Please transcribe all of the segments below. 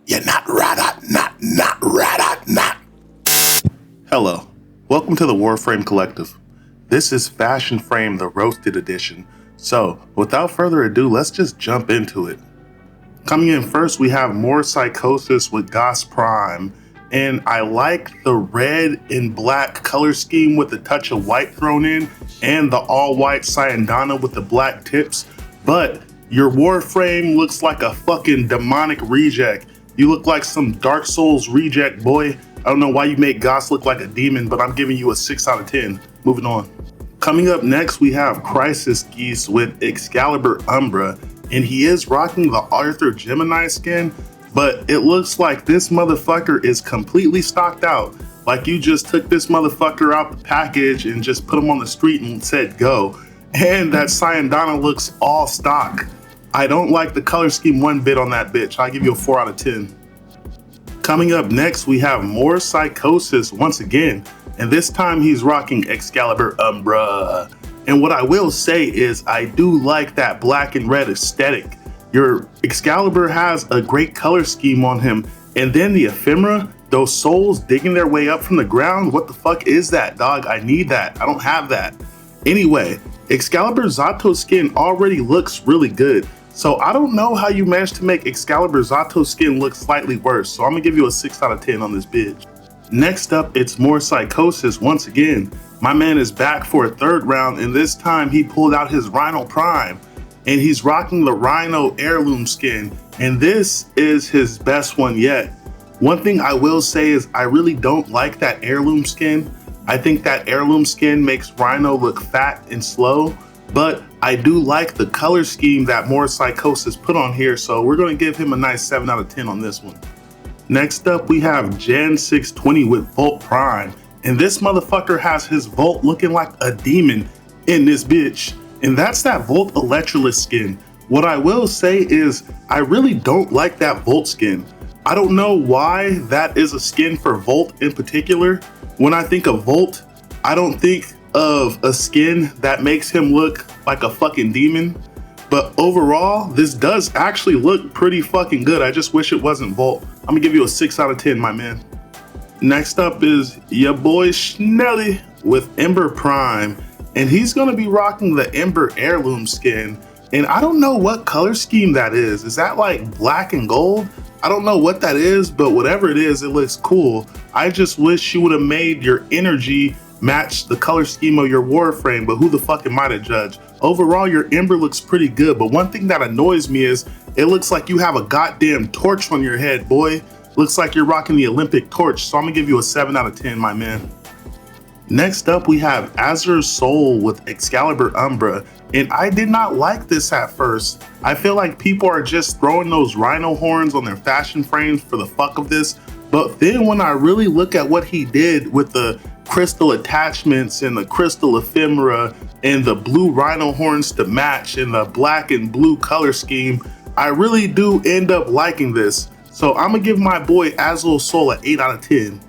You're not rada, not rada, not. Hello, welcome to the Warframe Collective. This is Fashion Frame, the Roasted Edition. So, without further ado, let's just jump into it. Coming in first, we have more Psychosis with Goss Prime. And I like the red and black color scheme with a touch of white thrown in, and the all-white Syandana with the black tips. But your Warframe looks like a fucking demonic reject. You look like some Dark Souls reject, boy. I don't know why you make Goss look like a demon, but I'm giving you a 6 out of 10. Moving on. Coming up next, we have Crisis Geese with Excalibur Umbra, and he is rocking the Arthur Gemini skin, but it looks like this motherfucker is completely stocked out. Like you just took this motherfucker out the package and just put him on the street and said go. And that Syandana looks all stock. I don't like the color scheme one bit on that bitch. I give you a 4 out of 10. Coming up next, we have more Psychosis once again, and this time he's rocking Excalibur Umbra. And what I will say is I do like that black and red aesthetic. Your Excalibur has a great color scheme on him, and then the ephemera, those souls digging their way up from the ground, what the fuck is that, dog? I need that. I don't have that. Anyway, Excalibur Zato skin already looks really good. So I don't know how you managed to make Excalibur Zato skin look slightly worse, so I'm gonna give you a 6 out of 10 on this bitch. Next up, it's more Psychosis once again. My man is back for a third round, and this time he pulled out his Rhino Prime, and he's rocking the Rhino heirloom skin, and this is his best one yet. One thing I will say is I really don't like that heirloom skin. I think that heirloom skin makes Rhino look fat and slow, but I do like the color scheme that more Psychosis put on here, so we're gonna give him a nice 7 out of 10 on this one. Next up, we have Gen 620 with Volt Prime, and this motherfucker has his Volt looking like a demon in this bitch, and that's that Volt Electrolyst skin. What I will say is I really don't like that Volt skin. I don't know why that is a skin for Volt in particular. When I think of Volt, I don't think of a skin that makes him look like a fucking demon. But overall, this does actually look pretty fucking good. I just wish it wasn't Volt. I'm gonna give you a 6 out of 10, my man. Next up is your boy Schnelly with Ember Prime, and he's gonna be rocking the Ember heirloom skin. And I don't know what color scheme that is. Is that like black and gold? I don't know what that is, but whatever it is, it looks cool. I just wish you would have made your energy match the color scheme of your Warframe, but who the fuck am I to judge? Overall, your Ember looks pretty good, but one thing that annoys me is it looks like you have a goddamn torch on your head, boy. Looks like you're rocking the Olympic torch, so I'm gonna give you a 7 out of 10, my man. Next up, we have Azur's Soul with Excalibur Umbra, and I did not like this at first. I feel like people are just throwing those rhino horns on their fashion frames for the fuck of this, but then when I really look at what he did with the crystal attachments and the crystal ephemera and the blue rhino horns to match and the black and blue color scheme, I really do end up liking this. So I'm gonna give my boy Azul Soul an 8 out of 10.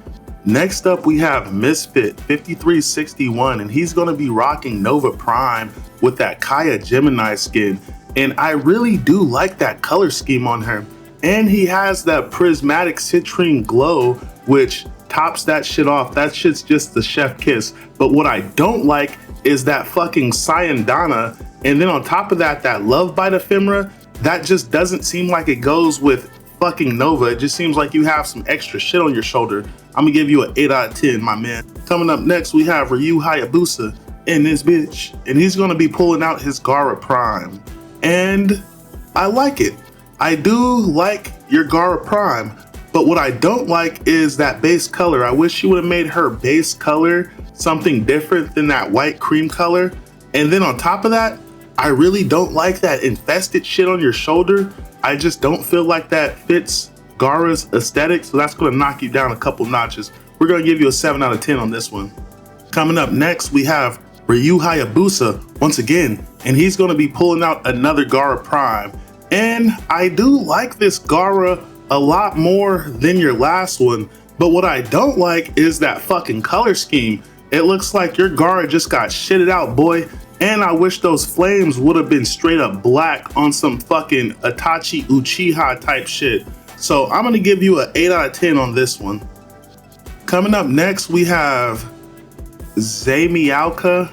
Next up, we have Misfit 5361, and he's gonna be rocking Nova Prime with that Kaya Gemini skin. And I really do like that color scheme on her. And he has that prismatic citrine glow, which tops that shit off. That shit's just the chef kiss. But what I don't like is that fucking Syandana. And then on top of that, that Love Bite ephemera, that just doesn't seem like it goes with fucking Nova. It just seems like you have some extra shit on your shoulder. I'm gonna give you an 8 out of 10, my man. Coming up next, we have Ryu Hayabusa in this bitch, and he's gonna be pulling out his Gara Prime. And I like it. I do like your Gara Prime, but what I don't like is that base color. I wish you would have made her base color something different than that white cream color. And then on top of that, I really don't like that infested shit on your shoulder. I just don't feel like that fits Gara's aesthetic, so that's gonna knock you down a couple notches. We're gonna give you a 7 out of 10 on this one. Coming up next, we have Ryu Hayabusa once again, and he's gonna be pulling out another Gara Prime. And I do like this Gara a lot more than your last one, but what I don't like is that fucking color scheme. It looks like your Gara just got shitted out, boy. And I wish those flames would have been straight up black on some fucking Itachi Uchiha type shit. So I'm gonna give you an 8 out of 10 on this one. Coming up next, we have Zamioka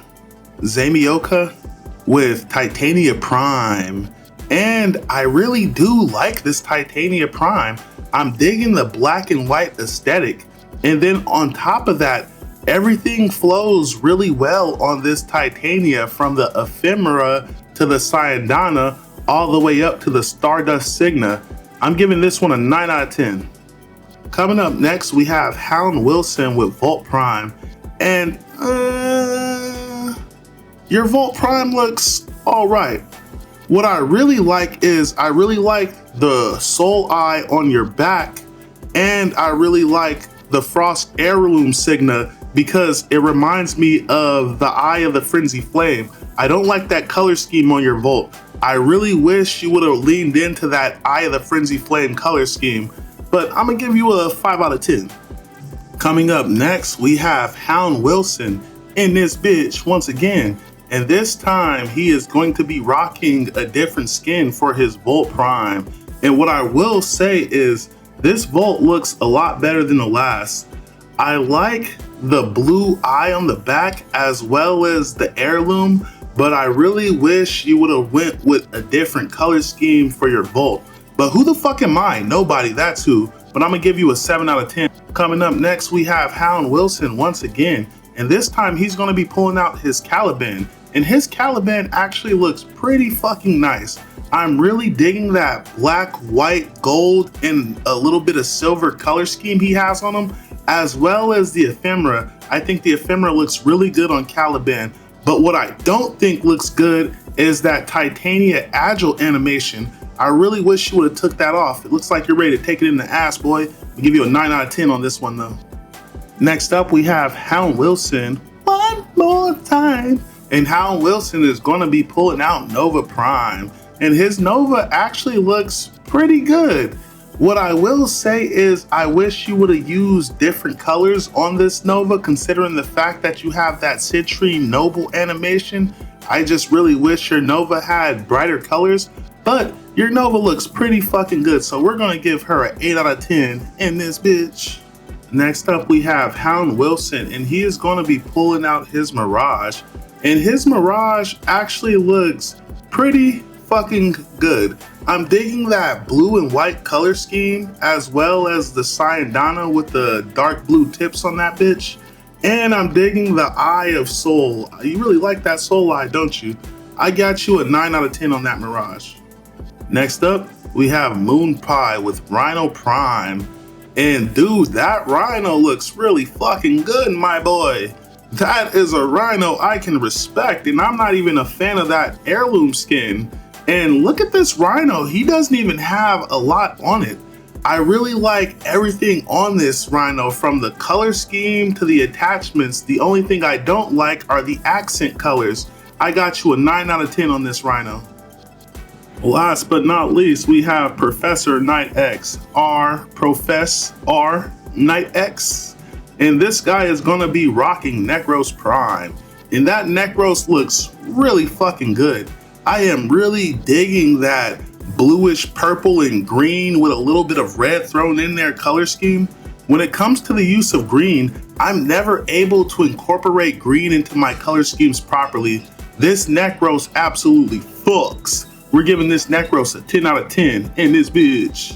with Titania Prime. And I really do like this Titania Prime. I'm digging the black and white aesthetic. And then on top of that, everything flows really well on this Titania, from the ephemera to the Cyandana all the way up to the Stardust Signa. I'm giving this one a 9 out of 10. Coming up next, we have Hound Wilson with Volt Prime. And your Volt Prime looks all right. What I really like is I really like the soul eye on your back, and I really like the Frost Heirloom Signa because it reminds me of the Eye of the Frenzy Flame. I don't like that color scheme on your Volt. I really wish you would have leaned into that Eye of the Frenzy Flame color scheme, but I'm gonna give you a 5 out of 10. Coming up next, we have Hound Wilson in this bitch once again. And this time he is going to be rocking a different skin for his Volt Prime. And what I will say is this Volt looks a lot better than the last. I like the blue eye on the back as well as the heirloom, but I really wish you would have went with a different color scheme for your Volt. But who the fuck am I? Nobody, that's who. But I'm gonna give you a 7 out of 10. Coming up next, we have Hound Wilson once again. And this time he's gonna be pulling out his caliban. And his caliban actually looks pretty fucking nice. I'm really digging that black, white, gold, and a little bit of silver color scheme he has on him, as well as the ephemera. I think the ephemera looks really good on caliban. But what I don't think looks good is that Titania Agile animation. I really wish you would have took that off. It looks like you're ready to take it in the ass, boy. I'll give you a 9 out of 10 on this one though. Next up, we have Hound Wilson one more time. And Hound Wilson is going to be pulling out Nova Prime. And his Nova actually looks pretty good. What I will say is I wish you would have used different colors on this Nova, considering the fact that you have that Citrine Noble animation. I just really wish your Nova had brighter colors, but your Nova looks pretty fucking good. So we're going to give her an 8 out of 10 in this bitch. Next up, we have Hound Wilson, and he is going to be pulling out his Mirage. And his Mirage actually looks pretty fucking good. I'm digging that blue and white color scheme, as well as the Cyandana with the dark blue tips on that bitch. And I'm digging the Eye of Soul. You really like that soul eye, don't you? I got you a 9 out of 10 on that Mirage. Next up, we have Moon Pie with Rhino Prime. And dude, that Rhino looks really fucking good, my boy. That is a Rhino I can respect, and I'm not even a fan of that heirloom skin. And look at this Rhino, he doesn't even have a lot on it. I really like everything on this Rhino, from the color scheme to the attachments. The only thing I don't like are the accent colors. I got you a 9 out of 10 on this Rhino. Last but not least, we have Professor Knight X, Professor Knight X. And this guy is gonna be rocking Nekros Prime. And that Nekros looks really fucking good. I am really digging that bluish purple and green with a little bit of red thrown in there color scheme. When it comes to the use of green, I'm never able to incorporate green into my color schemes properly. This Nekros absolutely fucks. We're giving this Nekros a 10 out of 10 in this bitch.